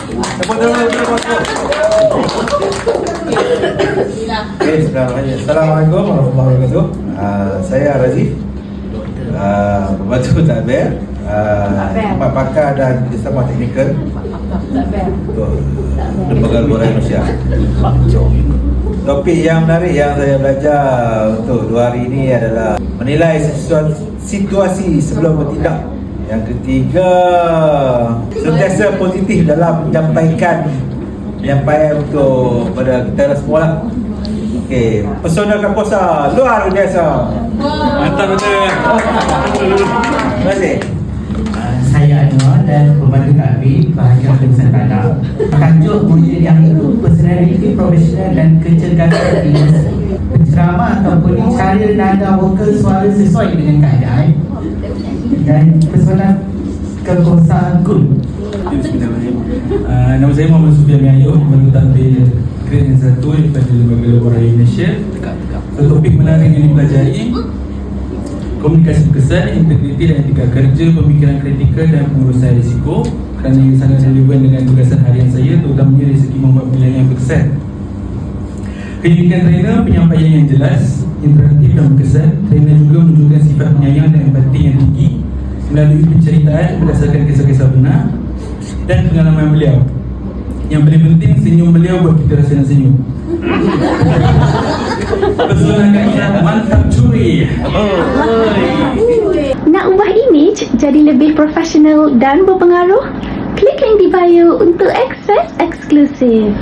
Tepuk tangan dulu, bosku. Okay, Assalamualaikum warahmatullahi wabarakatuh. Saya Razif, pembantu Takbir, empat pakar dan kerjasama teknikal untuk Lembaga Luaran Malaysia. Topik yang menarik yang saya belajar untuk 2 hari ini adalah menilai situasi sebelum bertindak. Yang ketiga, sentiasa positif dalam menyampaikan penyampaian untuk pada kita semua lah. Okey, pesona Kakosa luar biasa. Mantap betul. Terima kasih. Saya Anwar dan pembantu takbir bahagian Nusantara. Tajuk modul yang itu personality, profesional dan kecergasan leadership. Penceramah ataupun cara nada vokal suara sesuai dengan keadaan dan pesona Kakosa Gun. Nama saya Muhammad Sufian Melayu, pembantu takbir grade yang 1 daripada Lembaga Luaran Malaysia. Topik menarik yang dipelajari: komunikasi berkesan, integriti dan etika kerja, pemikiran kritikal dan pengurusan risiko, kerana ia sangat relevan dengan tugasan harian saya, terutamanya dari segi membuat pilihan yang berkesan. Keunikan trainer, penyampaian yang jelas, interaktif dan berkesan. Trainer juga menunjukkan sifat penyayang dan empati yang tinggi melalui penceritaan berdasarkan kisah-kisah benar dan pengalaman beliau. Yang paling penting, senyum beliau buat kita rasa nak senyum. Pesona kaya mantap curi. Nak ubah imej jadi lebih profesional dan berpengaruh? Klik link di bio untuk akses eksklusif.